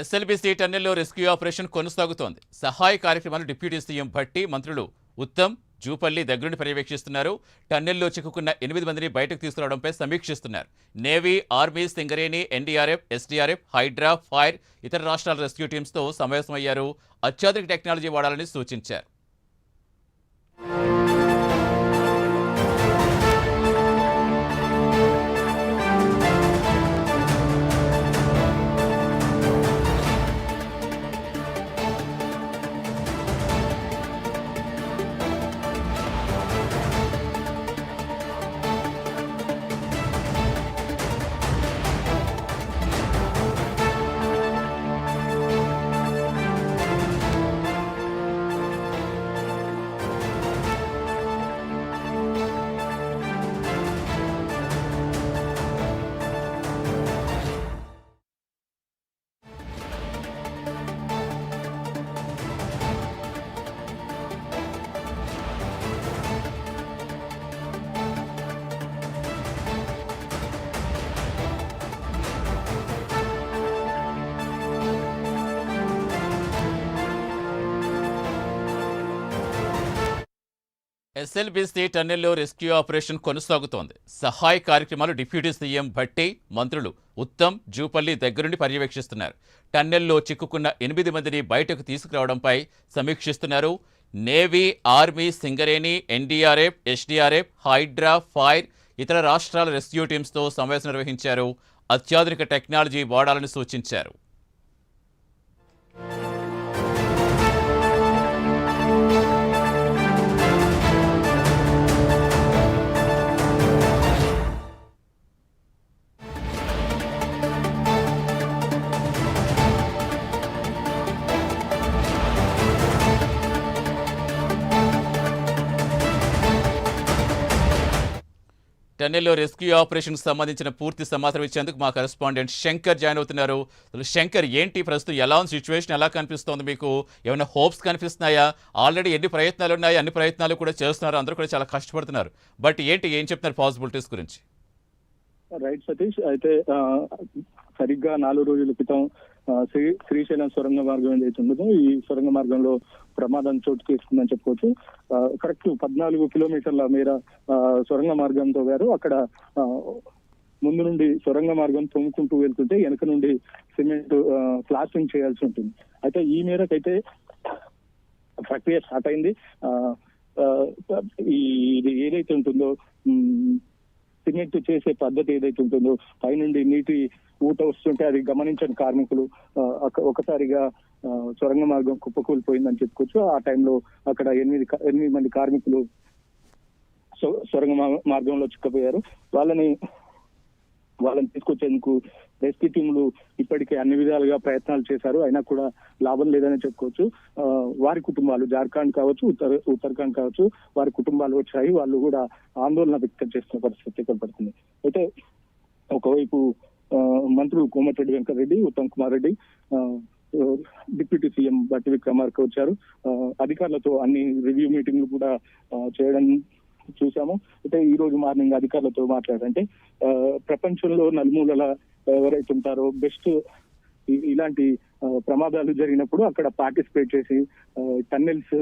SLBC టన్నెల్లో rescue operation కొనసాగుతోంది. సహాయ కార్యక్రమాలు డిప్యూటీ సీఎం భట్టి, మంత్రులు ఉత్తమ్, జూపల్లి దగ్గరుండి పర్యవేక్షిస్తున్నారు. టన్నెల్లో చిక్కుకున్న 8 మందిని బయటకు తీసుకురావడంపై సమీక్షిస్తున్నారు. Navy, army, Singareni, NDRF, SDRF, Hydraa, fire, ఇతర రాష్ట్రాల రెస్క్యూ టీమ్స్తో సమావేశమయ్యారు. అత్యాధునిక టెక్నాలజీ వాడాలని సూచించారు. ఎస్ఎల్బీసీ టన్నెల్లో రెస్క్యూ ఆపరేషన్ కొనసాగుతోంది. సహాయ కార్యక్రమాలు డిప్యూటీ సీఎం భట్టి, మంత్రులు ఉత్తమ్, జూపల్లి దగ్గరుండి పర్యవేక్షిస్తున్నారు. టన్నెల్లో చిక్కుకున్న 8 మందిని బయటకు తీసుకురావడంపై సమీక్షిస్తున్నారు. Navy, army, Singareni, NDRF, SDRF, Hydraa, fire, ఇతర రాష్ట్రాల రెస్క్యూ టీమ్స్తో సమావేశం నిర్వహించారు. అత్యాధునిక టెక్నాలజీ వాడాలని సూచించారు. టన్నెల్లో రెస్క్యూ ఆపరేషన్కి సంబంధించిన పూర్తి సమాచారం ఇచ్చేందుకు మా కరెస్పాండెంట్ శంకర్ జాయిన్ అవుతున్నారు. శంకర్, ఏంటి ప్రస్తుతం ఎలా ఉంది సిచ్యువేషన్, ఎలా కనిపిస్తోంది మీకు? ఏమైనా హోప్స్ కనిపిస్తున్నాయా? ఆల్రెడీ ఎన్ని ప్రయత్నాలు ఉన్నాయి, అన్ని ప్రయత్నాలు కూడా చేస్తున్నారు, అందరూ కూడా చాలా కష్టపడుతున్నారు. బట్ ఏం చెప్తున్నారు పాసిబిలిటీస్ గురించి? రైట్ సతీష్, అయితే సరిగ్గా 4 రోజుల క్రితం శ్రీశైలం సొరంగ మార్గం ఏదైతే ఉండదో ఈ సొరంగ మార్గంలో ప్రమాదం చోటు చేసుకుందని చెప్పుకోవచ్చు. కరెక్ట్ 14 కిలోమీటర్ల మేర సొరంగ మార్గంతో గారు అక్కడ ముందు నుండి సొరంగ మార్గం తొమ్ముకుంటూ వెళ్తుంటే వెనక నుండి సిమెంట్ ప్లాస్టింగ్ చేయాల్సి ఉంటుంది. అయితే ఈ మేరకైతే ప్రక్రియ స్టార్ట్ అయింది. ఇది ఏదైతే ఉంటుందో సిమెంట్ చేసే పద్ధతి ఏదైతే ఉంటుందో పైనుండి నీటి ఊట వస్తుంటే అది గమనించని కార్మికులు ఒకసారిగా సొరంగ మార్గం కుప్పకూలిపోయిందని చెప్పుకోవచ్చు. ఆ టైంలో అక్కడ 8 మంది కార్మికులు సొరంగ మార్గంలో చిక్కపోయారు. వాళ్ళని తీసుకొచ్చేందుకు రెస్క్యూ టీంలు ఇప్పటికే అన్ని విధాలుగా ప్రయత్నాలు చేశారు, అయినా కూడా లాభం లేదని చెప్పుకోవచ్చు. వారి కుటుంబాలు, జార్ఖండ్ కావచ్చు, ఉత్తరాఖండ్ కావచ్చు, వారి కుటుంబాలు వచ్చాయి. వాళ్ళు కూడా ఆందోళన వ్యక్తం చేస్తున్న పరిస్థితి కనపడుతుంది. అయితే ఒకవైపు మంత్రులు కోమటిరెడ్డి వెంకటరెడ్డి, ఉత్తమ్ కుమార్ రెడ్డి, డిప్యూటీ సీఎం భట్టి విక్రమార్క వచ్చారు. అధికారులతో అన్ని రివ్యూ మీటింగ్లు కూడా చేయడం చూసాము. అయితే ఈ రోజు మార్నింగ్ అధికారులతో మాట్లాడంటే ప్రపంచంలో నలుమూలల ఎవరైతే ఉంటారో బెస్ట్ ఇలాంటి ప్రమాదాలు జరిగినప్పుడు అక్కడ పార్టిసిపేట్ చేసి, టన్నెల్స్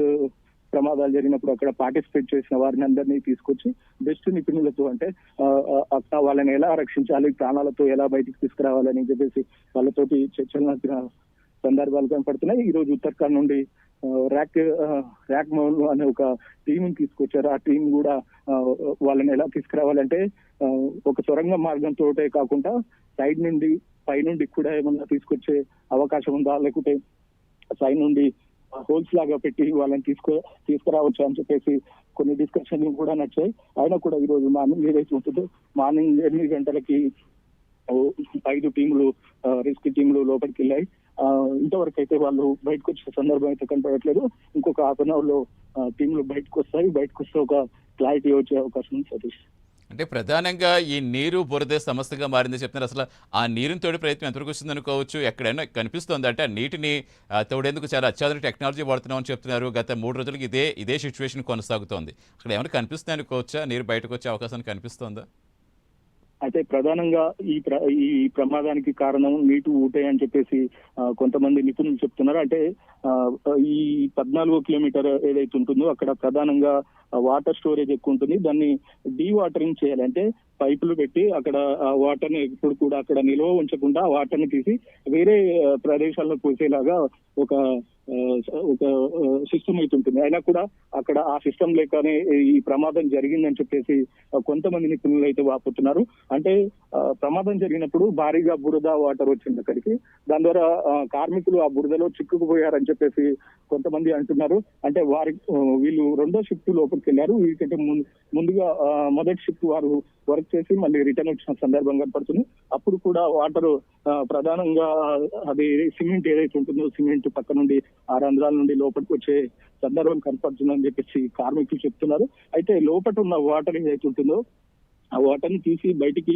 ప్రమాదాలు జరిగినప్పుడు అక్కడ పార్టిసిపేట్ చేసిన వారిని అందరినీ తీసుకొచ్చి బెస్ట్ నిపుణులతో, అంటే వాళ్ళని ఎలా రక్షించాలి, ప్రాణాలతో ఎలా బయటికి తీసుకురావాలని చెప్పేసి వాళ్ళతోటి చర్చలు నడిపిన సందర్భాలు కనపడుతున్నాయి. ఈ రోజు ఉత్తరాఖండ్ నుండి ర్యాక్ మౌన్ అనే ఒక టీం తీసుకొచ్చారు. ఆ టీం కూడా వాళ్ళని ఎలా తీసుకురావాలంటే ఒక సొరంగ మార్గంతో కాకుండా సైడ్ నుండి, పైనుండి కూడా ఏమన్నా తీసుకొచ్చే అవకాశం ఉందా, లేకుంటే సైడ్ నుండి హోల్స్ లాగా పెట్టి వాళ్ళని తీసుకురావచ్చు అని చెప్పేసి కొన్ని డిస్కషన్లు కూడా నచ్చాయి. అయినా కూడా ఈ రోజు మార్నింగ్ ఏదైతే ఉంటుందో మార్నింగ్ 8 గంటలకి 5 టీంలు రెస్క్యూ టీంలు లోపలికి వెళ్ళాయి. ఇంతవరకు అయితే వాళ్ళు బయటకు వచ్చే సందర్భం అయితే కనపడట్లేదు. ఇంకొక హాఫ్ అన్ అవర్ లో టీంలు బయటకు వస్తాయి. బయటకు వస్తే ఒక క్లారిటీ వచ్చే అవకాశం ఉంది సతీష్. అంటే ప్రధానంగా ఈ నీరు బురద సమస్యగా మారింది చెప్తున్నారు. అసలు ఆ నీరుని తోడే ప్రయత్నం ఎంతవరకు వస్తుంది అనుకోవచ్చు? ఎక్కడైనా కనిపిస్తుంది అంటే ఆ నీటిని తోడేందుకు చాలా అత్యాధునిక టెక్నాలజీ వాడుతున్నామని చెప్తున్నారు. గత 3 రోజులకి ఇదే సిచ్యువేషన్ కొనసాగుతోంది. అక్కడ ఏమైనా కనిపిస్తుంది అనుకోవచ్చా? నీరు బయటకు వచ్చే అవకాశం కనిపిస్తుందా? అయితే ప్రధానంగా ఈ ప్రమాదానికి కారణం నీటి ఊటే అని చెప్పేసి కొంతమంది నిపుణులు చెప్తున్నారు. అంటే ఈ 14 కిలోమీటర్ ఏదైతే ఉంటుందో అక్కడ ప్రధానంగా వాటర్ స్టోరేజ్ ఎక్కువ ఉంటుంది. దాన్ని డీవాటరింగ్ చేయాలి. అంటే పైపులు పెట్టి అక్కడ వాటర్ ని ఎప్పుడు కూడా అక్కడ నిల్వ ఉంచకుండా వాటర్ ని తీసి వేరే ప్రదేశాల్లో పోసేలాగా ఒక ఒక సిస్టమ్ అయితే ఉంటుంది. అయినా కూడా అక్కడ ఆ సిస్టమ్ లేకనే ఈ ప్రమాదం జరిగిందని చెప్పేసి కొంతమంది నిపుణులు అయితే వాపోతున్నారు. అంటే ప్రమాదం జరిగినప్పుడు భారీగా బురద వాటర్ వచ్చింది అక్కడికి. దాని ద్వారా కార్మికులు ఆ బురదలో చిక్కుకుపోయారని చెప్పేసి కొంతమంది అంటున్నారు. అంటే వీళ్ళు రెండో షిఫ్ట్ లోపలికి వెళ్ళారు. వీటికంటే ముందుగా మొదటి షిఫ్ట్ వారు వర్క్ చేసి మళ్ళీ రిటర్న్ వచ్చిన సందర్భం కనపడుతుంది. అప్పుడు కూడా వాటర్ ప్రధానంగా అది సిమెంట్ ఏదైతే ఉంటుందో సిమెంట్ పక్క నుండి ఆ రంధ్రాల నుండి లోపలికి వచ్చే సందర్భం కనపడుతుందని చెప్పేసి కార్మికులు చెప్తున్నారు. అయితే లోపల ఉన్న వాటర్ ఏదైతే ఉంటుందో ఆ వాటర్ ని తీసి బయటికి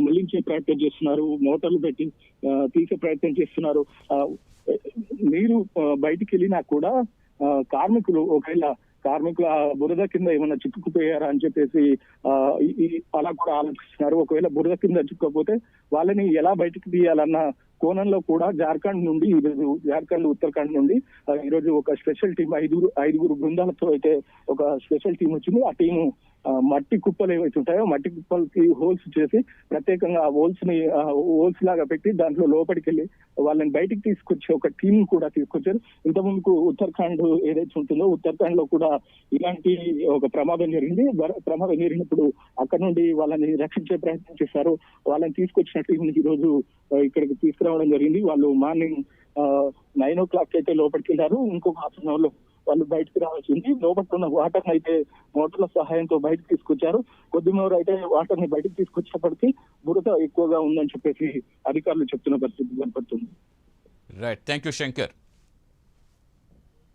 మళ్లించే ప్రయత్నం చేస్తున్నారు. మోటార్లు పెట్టి తీసే ప్రయత్నం చేస్తున్నారు. నీరు బయటికి వెళ్ళినా కూడా కార్మికులు ఆ బురద కింద ఏమైనా చిక్కుకుపోయారా అని చెప్పేసి అలా కూడా ఆలోచిస్తున్నారు. ఒకవేళ బురద కింద చిక్కుకపోతే వాళ్ళని ఎలా బయటికి తీయాలన్న కోణంలో కూడా ఉత్తరాఖండ్ నుండి ఈరోజు ఒక స్పెషల్ టీం ఐదుగురు బృందాలతో అయితే ఒక స్పెషల్ టీం వచ్చింది. ఆ టీము మట్టి కుప్పలు ఏవైతే ఉంటాయో మట్టి కుప్పలకి హోల్స్ చేసి ప్రత్యేకంగా ఆ హోల్స్ లాగా పెట్టి దాంట్లో లోపలికి వెళ్ళి వాళ్ళని బయటికి తీసుకొచ్చి ఒక టీం కూడా తీసుకొచ్చారు. ఇంతకుముందుకు ఉత్తరాఖండ్ ఏదైతే ఉంటుందో ఉత్తరాఖండ్ లో కూడా ఇలాంటి ఒక ప్రమాదం జరిగింది. ప్రమాదం జరిగినప్పుడు అక్కడ నుండి వాళ్ళని రక్షించే ప్రయత్నం చేశారు. వాళ్ళని తీసుకొచ్చిన టీంని ఈ రోజు ఇక్కడికి తీసుకురావడం జరిగింది. వాళ్ళు మార్నింగ్ 9 o'clock అయితే లోపలికి వెళ్ళారు. ఇంకొక హాఫ్ అన్ అవర్ లో వాళ్ళు బయటకు రావాల్సి ఉంది. లోపల ఉన్న వాటర్ అయితే మోటార్ల సహాయంతో బయటకు తీసుకొచ్చారు. కొద్దిమేర అయితే వాటర్ ని బయటకు తీసుకొచ్చేప్పటికీ బురద ఎక్కువగా ఉందని చెప్పేసి అధికారులు చెప్తున్న పరిస్థితి కనపడుతుంది. Right, thank you Shankar.